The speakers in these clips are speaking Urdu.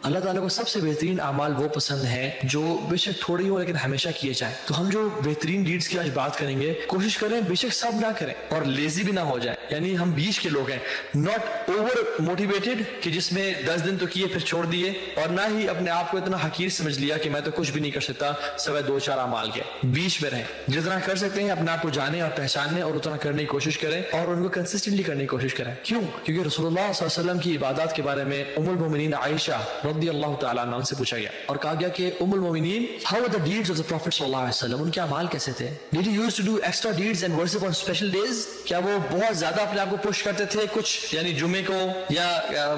اللہ تعالیٰ کو سب سے بہترین اعمال وہ پسند ہیں جو بے شک تھوڑی ہو لیکن ہمیشہ کیے جائیں. تو ہم جو بہترین ڈیڈز کی آج بات کریں گے کوشش کریں بے شک سب نہ کریں اور لیزی بھی نہ ہو جائیں. یعنی ہم بیچ کے لوگ ہیں, ناٹ اوور موٹیویٹڈ کہ جس میں 10 دن تو کیے پھر چھوڑ دیے, اور نہ ہی اپنے آپ کو اتنا حقیر سمجھ لیا کہ میں تو کچھ بھی نہیں کر سکتا سوائے 2-4 اعمال کے. بیچ میں رہیں, جتنا کر سکتے ہیں اپنے آپ کو جانیں اور پہچانیں اور اتنا کرنے کی کوشش کریں اور ان کو کنسسٹنٹلی کرنے کی کوشش کریں. کیوں؟ کیونکہ رسول اللہ صلی اللہ علیہ وسلم کی عبادات کے بارے میں ام المومنین عائشہ رضی اللہ تعالیٰ عنہ سے پوچھا گیا اور کہا گیا کہ ام المومنین how were the deeds of the Prophet صلی اللہ علیہ وسلم, ان کے اعمال کیسے تھے؟ Did he used to do extra deeds and worship on special days? کیا وہ بہت زیادہ اپنے آپ کو پش کرتے تھے کچھ یعنی جمعے کو یا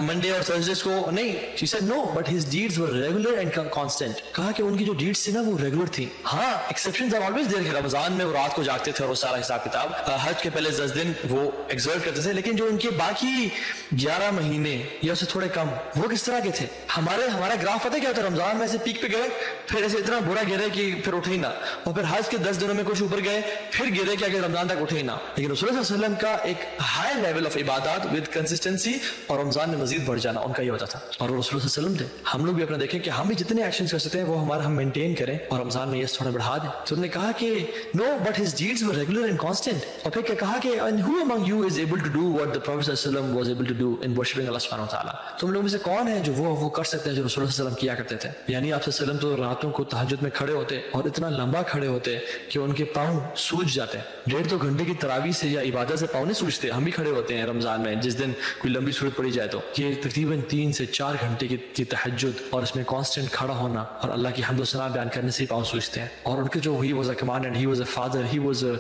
منڈے اور تھرسڈیز کو؟ نہیں. She said no, but his deeds were regular and constant. کہا کہ ان کی جو ڈیڈز تھی نا وہ ریگولر تھی. ہاں ایکسیپشنز are always there, کہ رمضان میں وہ رات کو جاگتے تھے اور وہ سارا حساب کتاب, حج کے پہلے 10 دن وہ ایگزرٹ کرتے تھے, لیکن جو ان کے باقی 11 مہینے یا اسے تھوڑے کم وہ کس طرح کے تھے؟ ہمارا گراف پتہ کیا ہوتا ہے؟ رمضان میں ایسے پیک پہ گئے پھر ایسے اتنا برا گرے کہ پھر اٹھے ہی نہ, اور پھر حج کے 10 دنوں میں کچھ اوپر گئے پھر گرے کہ اگر رمضان تک اٹھے ہی نہ. لیکن رسول اللہ صلی اللہ علیہ وسلم کا ایک ہائی لیول آف عبادات ود کنسسٹنسی اور رمضان میں مزید بڑھ جانا ان کا یہ ہوتا تھا, اور وہ رسول اللہ صلی اللہ علیہ وسلم تھے. ہم لوگ بھی اپنا دیکھیں کہ ہم بھی جتنے ایکشنز کر سکتے ہیں وہ ہم مینٹین کریں اور رمضان میں یہ تھوڑا بڑھا دیں. تو انہوں نے کہا کہ no but his deeds were regular and constant, اور پھر کیا کہا کہ and who among you is able to do what the Prophet صلی اللہ علیہ وسلم was able to do in worshiping Allah سبحانہ وتعالی. تم لوگوں میں سے کون ہے جو وہ کر سکتے ہیں جو رسول اللہ صلی اللہ علیہ وسلم کیا کرتے تھے؟ یعنی آپ صلی اللہ علیہ وسلم تو راتوں کو تہجد میں کھڑے ہوتے اور اتنا لمبا کھڑے ہوتے کہ ان کے پاؤں سوج جاتے. 1.5-2 گھنٹے کی تراویح سے یا عبادت سے پاؤں نہیں سوجتے. ہم بھی کھڑے ہوتے ہیں رمضان میں جس دن کوئی لمبی صورت پڑی جائے تو. یہ تقریباً 3 سے 4 گھنٹے کی تہجد اور اس میں کانسٹنٹ کھڑا ہونا اور اللہ کی حمد و ثنا بیان کرنے سے پاؤں سوجتے ہیں. اور ان کے جو he was a commandant, he was a father, he was a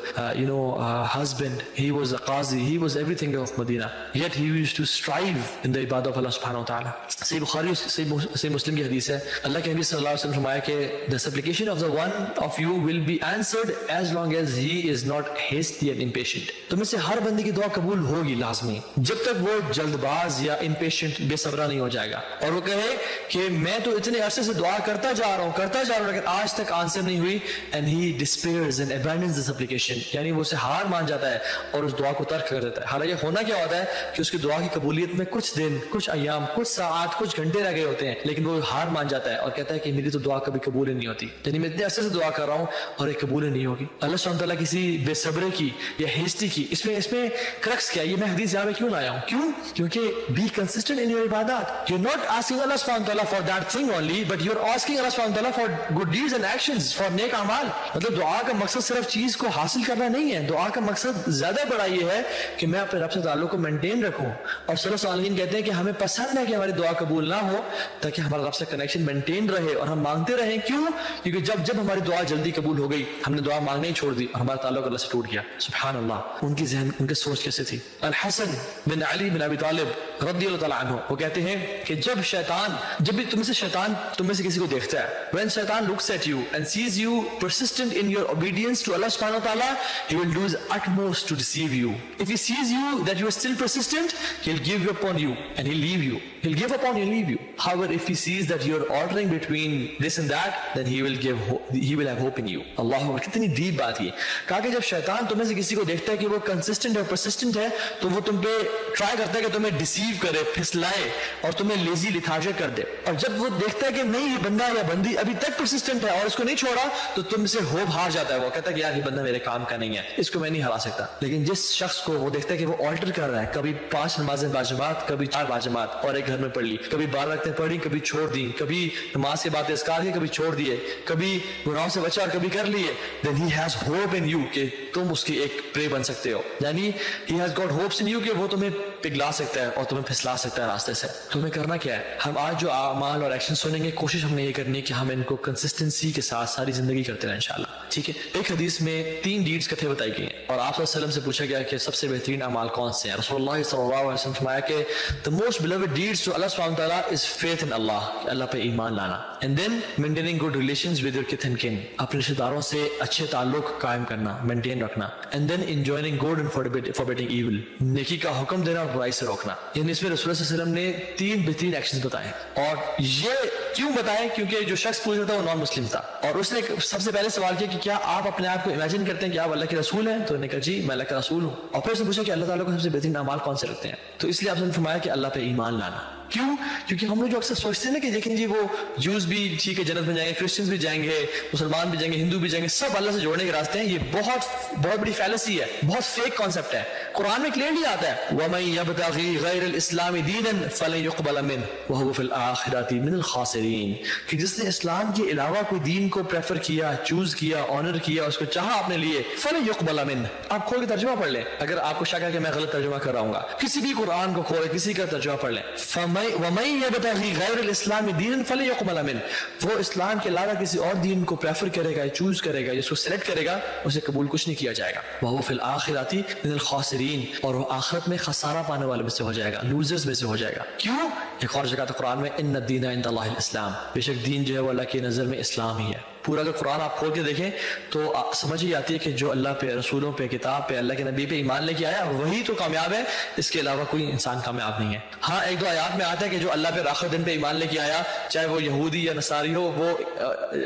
husband, he was a qazi, he was everything of Medina, yet he used to strive in the ibadah of Allah subhanahu wa ta'ala. صحیح بخاری صحیح مسلم کی حدیث ہے, اللہ کے نبی صلی اللہ علیہ وسلم فرمایا کہ the supplication of the one of you will be answered as long as he is not hasty and impatient. تم میں سے ہر بندے کی دعا قبول ہوگی لازمی جب تک وہ جلد باز یا impatient بے صبرا نہیں ہو جائے گا اور وہ کہے کہ میں تو اتنے عرصے سے دعا کرتا جا رہا ہوں لیکن آج تک آنسر نہیں ہوئی, and he despairs and abandons the supplication, یعنی وہ اسے ہار مان جاتا ہے اور اس دعا کو ترک کر دیتا ہے. حالانکہ ہونا کیا ہوتا ہے کہ اس کی دعا کی قبولیت میں کچھ دن, کچھ ایام, کچھ ساعات, کچھ گھنٹے رہ گئے ہوتے ہیں, لیکن وہ ہار مان جاتا ہے اور کہتا ہے کہ میری تو دعا کبھی قبول ہی نہیں ہوتی. یعنی میں اتنے عرصے سے دعا کر رہا ہوں اور یہ قبول ہی نہیں ہوگی. اللہ سبحانہ تعالیٰ کسی بے صبرے کی یا ہیسٹی کی اس میں کرکس کیا ہے؟ یہ میں حدیث یہاں پہ کیوں لایا ہوں؟ کیوں؟ کیونکہ be consistent in your عبادات. You're not asking Allah سبحانہ تعالیٰ for that thing only, but you're asking Allah سبحانہ تعالیٰ for good deeds and actions, for نیک اعمال. مطلب دعا کا مقصد صرف چیز کو حاصل کرنا نہیں ہے, دعا کا مقصد زیادہ بڑا یہ ہے کہ میں اپنے رب سے تعلق کو مینٹین رکھوں. اور صلی اللہ علیہ وسلم کہتے ہیں کہ ہمیں پسند ہے کہ ہماری دعا قبول نہ ہو تاکہ ہمارا رب سے کنیکشن مینٹین رہے اور ہم مانگتے رہیں. کیوں؟ کیونکہ جب ہماری دعا جلدی قبول ہو گئی ہم نے دعا مانگنا ہی چھوڑ دی اور ہمارا تعلق اللہ سے ٹوٹ گیا. سبحان اللہ. ان کی ذہن, ان کی سوچ کیسے تھی؟ الحسن بن علی بن ابی طالب رضی اللہ تعالیٰ عنہ وہ کہتے ہیں کہ جب بھی تم میں سے کسی کو دیکھتا ہے, when Shaitan looks at you and sees you persistent in your obedience to Allah subhanahu wa ta'ala, he will do his utmost to deceive you. If he sees you that you are still persistent, he'll give upon you and he'll leave you. He'll give upon you and leave you. However, if he sees that you're altering between this and that, then he will have hope in you. Allahu Akbar. کتنی ڈیپ بات یہ کہا کہ جب شیطان تم میں سے کسی کو دیکھتا ہے کہ وہ کنسسٹنٹ اور پرسسٹنٹ ہے تو وہ تم پہ ٹرائی کرتا ہے کہ تمہیں ڈیسیو کرے, پھسلائے اور تمہیں لیزی لیتھارجک کر دے. اور جب وہ دیکھتا ہے کہ نہیں یہ بندہ یا بندی ابھی تک پرسسٹنٹ ہے اور اس کو نہیں چھوڑا تو تم سے ہوپ ہار جاتا ہے. وہ کہتا ہے کہ یار یہ بندہ میرے کام کا نہیں ہے, اس کو میں نہیں ہرا سکتا. لیکن جس شخص کو وہ دیکھتا ہے کہ وہ آلٹر کر رہا ہے, کبھی 5 نمازیں باجماعت, کبھی 4 باجماعت اور ایک گھر میں پڑھ لی, کبھی 12 رکعتیں پڑھی, کبھی چھوڑ دی, کبھی نماز کے بعد اذکار کیے, کبھی چھوڑ دیے, کبھی گناہوں سے بچا اور کبھی کر لیے, then he has hope in you کہ تم اس کی ایک پرے بن سکتے ہو. یعنی he has got hopes in you کہ وہ تمہیں پگھلا سکتا ہے اور تمہیں پھسلا سکتا ہے راستے سے. تمہیں کرنا کیا ہے؟ ہم آج جو اعمال اور ایکشن سنیں گے کوشش ہم نے یہ کرنی ہے کہ ہم ان کو کنسسٹنسی کے ساتھ ساری زندگی کرتے رہیں انشاءاللہ. ٹھیک ہے. ایک حدیث میں 3 ڈیڈز کتھے بتائی گئی ہیں اور آپ صلی اللہ علیہ وسلم سے پوچھا گیا کہ سب سے بہترین اعمال کون سے ہیں. رسول اللہ صلی اللہ علیہ وسلم فرمایا کہ the most beloved deeds to Allah subhanahu wa ta'ala is faith in Allah, کہ اللہ پہ ایمان لانا, and then maintaining good relations with your kith and kin, اپنے رشتہ داروں سے اچھے تعلق قائم کرنا, مینٹین رکھنا, and then enjoying good and forbidding evil, نیکی کا حکم دینا اور برائی سے روکنا. یعنی اس میں رسول اللہ صلی اللہ علیہ وسلم نے 3 بہترین ایکشنز بتائے. اور یہ کیوں بتائے؟ کیونکہ جو شخص پوچھ رہا تھا وہ نان مسلم تھا اور اس نے سب سے پہلے سوال کیا کہ کیا آپ اپنے آپ کو امیجن کرتے ہیں کہ آپ اللہ کے رسول ہیں؟ تو انہوں نے کہا جی میں اللہ کا رسول ہوں. اور پھر اس نے پوچھا کہ اللہ تعالیٰ کو سب سے بہترین اعمال کون سے لگتے ہیں؟ تو اس لیے آپ نے فرمایا کہ اللہ پہ ایمان لانا. کیوں؟ کیونکہ ہم لوگ جو اکثر سوچتے ہیں نا کہ دیکھیں جی وہ جوز بھی ٹھیک ہے جنت میں جائیں گے، کرسچنز بھی جائیں گے، مسلمان بھی جائیں گے، ہندو بھی جائیں گے، سب اللہ سے جوڑنے کے راستے ہیں. یہ بہت بڑی فیلسی ہے، بہت فیک کانسیپٹ ہے. قرآن میں کلیئرلی آتا ہے وَمَن يَبْتَغِي غَيْرَ الْإِسْلَامِ دِينًا فَلَن يُقْبَلَ مِنْهُ وَهُوَ فِي الْآخِرَةِ مِنَ الْخَاسِرِينَ. کہ جس نے اسلام کے علاوہ کوئی دین کو پریفر کیا، چوز کیا، آنر کیا، اس کو چاہا اپنے لیے، فَلَن يُقْبَلَ مِنْهُ. آپ کھول کے ترجمہ پڑھ لیں اگر آپ کو شک ہے کہ میں غلط ترجمہ کر رہا ہوں گا، کسی بھی قرآن کو کھولے، کسی کا ترجمہ پڑھ لیں. وَمَن يَبْتَغِي غَيْرَ الْإِسْلَامِ دِينًا فَلَن يُقْبَلَ مِنْهُ. وہ اسلام کے علاوہ کسی اور دین کو پریفر کرے گا، چوز کرے گا، جس کو سلیکٹ کرے گا، اسے قبول کچھ نہیں کیا جائے گا. وَهُوَ فِي الْآخِرَةِ مِنَ الْخَاسِرِينَ. اور وہ آخرت میں خسارہ پانے والے میں سے ہو جائے گا، لوزرز میں سے ہو جائے گا. کیوں؟ ایک اور جگہ قرآن میں ان الدین عند اللہ الاسلام، بے شک دین جو ہے وہ اللہ کی نظر میں اسلام ہی ہے. پورا اگر قرآن آپ کھول کے دیکھیں تو سمجھ ہی آتی ہے کہ جو اللہ پہ، رسولوں پہ، کتاب پہ، اللہ کے نبی پہ ایمان لے کے آیا وہی تو کامیاب ہے، اس کے علاوہ کوئی انسان کامیاب نہیں ہے. ہاں ایک دو آیات میں آتا ہے کہ جو اللہ پہ آخر دن پہ ایمان لے کے آیا، چاہے وہ یہودی یا نصاری ہو،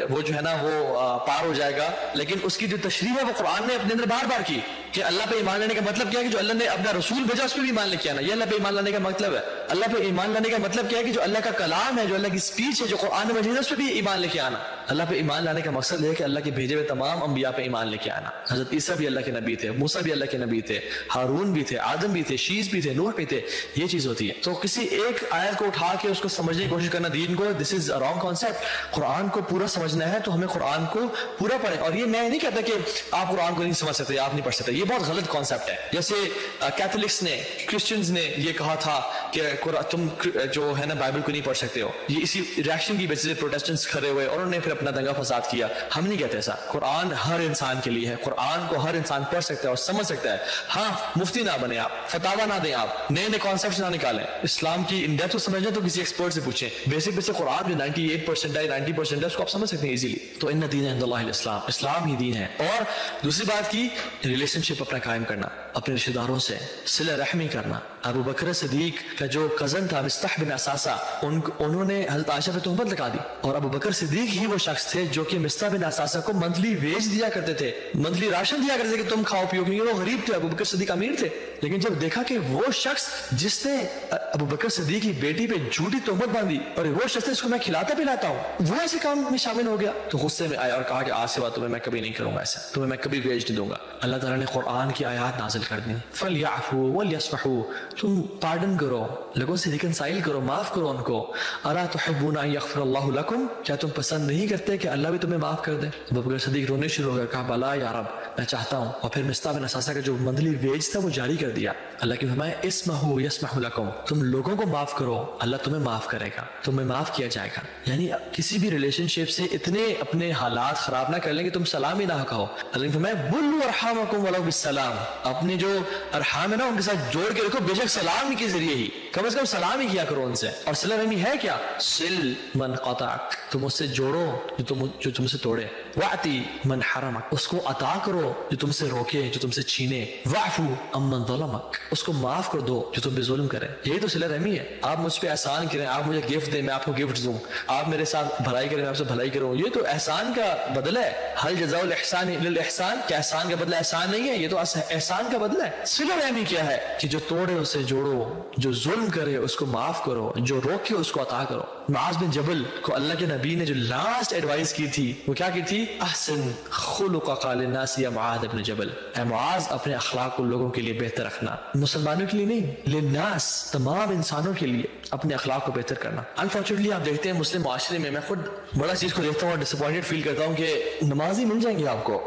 وہ جو ہے نا وہ پار ہو جائے گا. لیکن اس کی جو تشریح ہے وہ قرآن نے اپنے اندر بار بار کی کہ اللہ پہ ایمان لانے کا مطلب کیا ہے کہ جو اللہ نے اپنا رسول بھیجا اس پہ بھی ایمان لے کے آنا. یہ اللہ پہ ایمان لانے کا مطلب ہے. اللہ پہ ایمان لانے کا مطلب کیا ہے کہ جو اللہ کا کلام ہے، جو اللہ کی اسپیچ ہے، جو قرآن مجید ہے، اس پہ بھی ایمان لے کے آنا. اللہ پہ ایمان لانے کا مقصد ہے کہ اللہ کے بھیجے ہوئے تمام انبیاء پہ ایمان لے کے آنا. حضرت عیسیٰ بھی اللہ کے نبی تھے، موسیٰ بھی اللہ کے نبی تھے، ہارون بھی تھے، آدم بھی تھے، شیس بھی تھے، نوح بھی تھے. یہ چیز ہوتی ہے. تو کسی ایک آیت کو اٹھا کے اس کو سمجھنے کی کوشش کرنا دین کو، دس از رانگ کانسیپٹ. قرآن کو پورا سمجھنا ہے تو ہمیں قرآن کو پورا پڑھیں. اور یہ میں نہیں کہتا کہ آپ قرآن کو نہیں سمجھ سکتے، آپ نہیں پڑھ سکتے، یہ بہت غلط کانسیپٹ ہے. جیسے کیتھولکس نے، کرسچنز نے یہ کہا تھا کہ تم جو ہے نا بائبل کو نہیں پڑھ سکتے ہو. یہ اسی ریاکشن کی وجہ سے پروٹیسٹنٹس کھڑے ہوئے اور انہوں نے پھر اپنا دنگا فساد کیا. ہم نہیں کہتے ایسا. قرآن ہر انسان کے لیے ہے، قرآن کو ہر انسان پڑھ سکتا ہے اور سمجھ سکتا ہے. ہاں مفتی نہ بنے آپ، فتاوا نہ دیں آپ، نئے نئے کانسیپٹس نہ نکالیں. اسلام کی ان ڈیپتھ کو سمجھنا تو کسی ایکسپرٹ سے پوچھیں. بیسک قرآن جو 98% ہے، 90% ہے، اس کو آپ سمجھ سکتے ہیں ایزیلی. تو ان دین عند اللہ الاسلام، اسلام ہی دین ہے. اور دوسری بات کی ریلیشن شپ اپنا قائم کرنا، اپنے رشتہ داروں سے صلہ رحمی کرنا. ابو بکر صدیق کا جو کزن تھا مصطح بن اساسہ، انہوں نے حضرت عائشہ پہ تہمت لگا دی. اور ابو بکر صدیق ہی وہ شخص تھے جو کہ مصطح بن اساسہ کو منتھلی ویج دیا کرتے تھے، منتھلی راشن دیا کرتے تھے کہ تم کھاؤ پیو، کیونکہ وہ غریب تھے. ابو بکر صدیق امیر تھے. لیکن جب دیکھا کہ وہ شخص جس نے ابو بکر صدیق کی بیٹی پہ جھوٹی تہمت باندھی اور وہ شخص اس کو میں کھلاتا پلاتا ہوں، وہ ایسے کام میں شامل ہو گیا، تو غصے میں آیا اور کہا کہ آج سے بعد تمہیں میں کبھی نہیں کروں گا ایسا، تمہیں میں کبھی ویج نہیں دوں گا. اللہ تعالیٰ نے قرآن کی آیات نازل کر دی، فَلْيَعْفُوا وَلْيَصْفَحُوا، تم پارڈن کرو، لوگوں سے ریکنسائل کرو، معاف کرو ان کو. اَلَا تُحِبُّونَ أَن يَغْفِرَ اللَّهُ لَكُمْ، کیا تم پسند نہیں کرتے کہ اللہ بھی تمہیں معاف کر دے؟ ابو بکر صدیق رونے شروع ہو گیا، کہا بلا یا رب، میں چاہتا ہوں. اور پھر مصطح بن اساسہ کا جو منتھلی ویج تھا وہ جاری کر دیا. اللہ کی فرمایا اسمحوا یسمح لکم، تم لوگوں کو معاف کرو، اللہ تمہیں معاف کرے گا، تمہیں معاف کیا جائے گا. یعنی کسی بھی ریلیشن شپ سے اتنے اپنے حالات خراب نہ کر لیں کہ تم سلام ہی نہ کہو. اللہ کی فرمایا بلوا ارحامکم ولو بالسلام، اپنے جو ارحام ہے نا ان کے ساتھ جوڑ کے رکھو، بے شک سلام کے ذریعے ہی، کم از کم سلام ہی کیا کرو ان سے. اور صلہ رحمی ہے کیا؟ سل من قطعک، تم اس سے جوڑو جو تم سے توڑے. واعطی من حرمک، اس کو عطا کرو جو تم سے روکے، جو تم سے چھینے. واعفو عمن ظلمک، اس کو معاف کر دو جو تم پہ ظلم کرے. یہی تو صلہ رحمی ہے. آپ مجھ پہ احسان کریں، آپ مجھے گفٹ دیں، میں آپ کو گفٹ دوں، آپ میرے ساتھ بھلائی کریں، میں آپ سے بھلائی کروں، یہ تو احسان کا بدلہ ہے. حل جزاء الاحسان الا الاحسان، کیا احسان کا بدلہ احسان نہیں ہے؟ یہ تو احسان کا بدلہ ہے. صلہ رحمی کیا ہے؟ کہ جو توڑے اسے جوڑو، جو ظلم کرے اس کو معاف کرو، جو روکے اس کو عطا کرو. معاذ بن جبل کو اللہ کے نبی نے جو لاسٹ ایڈوائز کی تھی وہ کیا کی تھی؟ احسن خلقک للناس یا معاذ بن جبل، اے معاذ اپنے اخلاق کو لوگوں کے لیے بہتر رکھنا، مسلمانوں کے لیے نہیں، للناس تمام انسانوں کے لیے اپنے اخلاق کو بہتر کرنا. انفارچونیٹلی آپ دیکھتے ہیں مسلم معاشرے میں خود بڑا چیز کو دیکھتا ہوں اور ڈسپوائنٹڈ فیل کرتا ہوں کہ نمازی مل جائیں گے آپ کو،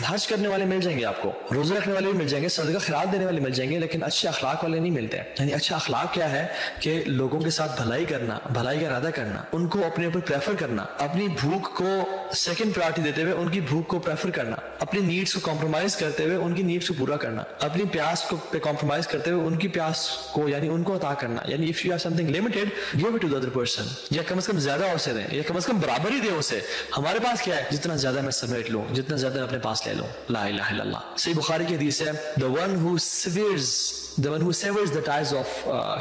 حج کرنے والے مل جائیں گے آپ کو، روزے رکھنے والے بھی مل جائیں گے، صدقہ خیرات دینے والے مل جائیں گے، لیکن اچھے اخلاق والے نہیں ملتے. یعنی اچھا اخلاق کیا ہے؟ کہ لوگوں کے ساتھ بھلائی کرنا، بھلائی کا ارادہ کرنا، ان کو اپنے اوپر پریفر کرنا، اپنی بھوک کو سیکنڈ پرائرٹی دیتے ہوئے ان کی بھوک کو پریفر کرنا، اپنی نیڈس کو کمپرومائز کرتے ہوئے ان کی نیڈس کو پورا کرنا، اپنی پیاس کو پہ کمپرومائز کرتے ہوئے ان کی پیاس کو یعنی ان کو عطا کرنا. یعنی if you have something limited give it to the other person، یا کم از کم زیادہ اسے دیں، یا کم از کم برابر ہی دیں اسے. ہمارے پاس کیا ہے؟ جتنا زیادہ میں سمیٹ لوں، جتنا زیادہ میں اپنے پاس لے لوں. لا الہ الا اللہ. صحیح بخاری کی حدیث ہے the one who severs The one who severs the ties of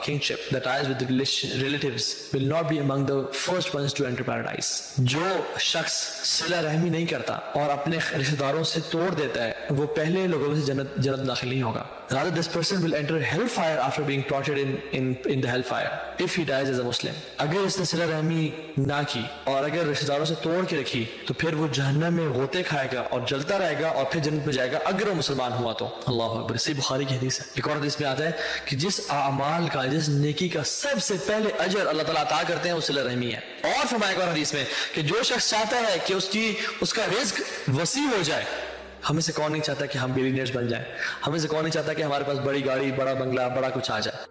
kingship, the ties with the relatives, will not be among the first ones to enter paradise. جو شخص صلہ رحمی نہیں کرتا اور اپنے رشتہ داروں سے توڑ دیتا ہے وہ پہلے لوگوں میں سے جنت داخل نہیں ہوگا. Rather, this person will enter hellfire after being tortured in the hellfire if he dies as a Muslim. اگر اس نے صلہ رحمی نہ کی اور اگر رشتہ داروں سے توڑ کے رکھی تو پھر وہ جہنم میں غوطے کھائے گا اور جلتا رہے گا اور پھر جنت میں جائے گا اگر وہ مسلمان ہوا تو. اللہ اکبر. صحیح بخاری کی حدیث ہے. ایک اور حدیث میں آتا ہے کہ جس اعمال کا جس نیکی کا سب سے پہلے اجر اللہ تعالیٰ عطا کرتے ہیں وہ صلہ رحمی ہے. اور فرمایا ایک اور حدیث میں کہ جو شخص چاہتا ہے کہ اس کا رزق وسیع ہو جائے. ہمیں سے کون نہیں چاہتا کہ ہم بیلینئرز بن جائیں؟ ہمیں سے کون نہیں چاہتا کہ ہمارے پاس بڑی گاڑی بڑا بنگلہ بڑا کچھ آ جائے؟